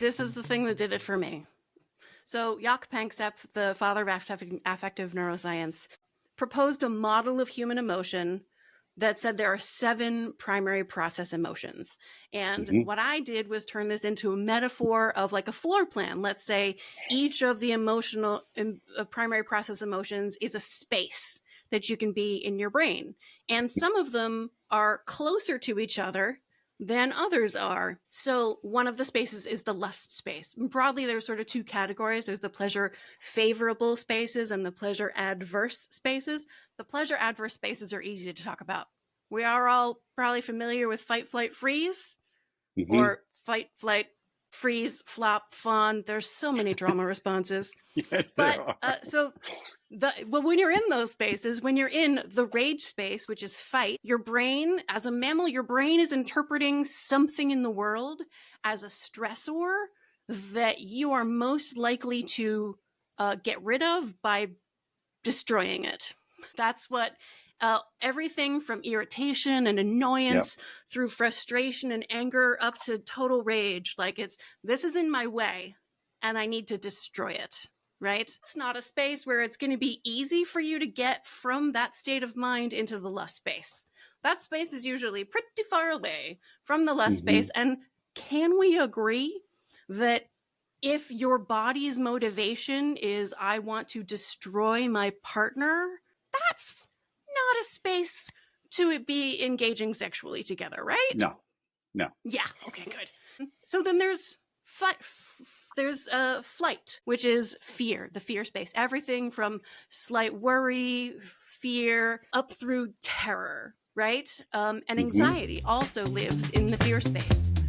this is the thing that did it for me. So Jaak Panksepp, the father of affective neuroscience, proposed a model of human emotion that said there are 7 primary process emotions. And what I did was turn this into a metaphor of like a floor plan. Let's say each of the emotional primary process emotions is a space that you can be in your brain. And some of them are closer to each other than others are. So one of the spaces is the lust space. Broadly, there's sort of 2 categories. There's the pleasure favorable spaces and the pleasure adverse spaces. The pleasure adverse spaces are easy to talk about. We are all probably familiar with fight, flight, freeze, or fight, flight, freeze, flop, fawn. There's so many trauma responses. Yes, but there are. Well, when you're in those spaces, when you're in the rage space, which is fight, your brain, as a mammal, your brain is interpreting something in the world as a stressor that you are most likely to get rid of by destroying it. That's what everything from irritation and annoyance through frustration and anger up to total rage. Like this is in my way and I need to destroy it. Right? It's not a space where it's going to be easy for you to get from that state of mind into the lust space. That space is usually pretty far away from the lust space. And can we agree that if your body's motivation is, I want to destroy my partner, that's not a space to be engaging sexually together, right? No. Yeah. Okay, good. So then there's flight, which is fear, the fear space. Everything from slight worry, fear, up through terror, right? And anxiety also lives in the fear space.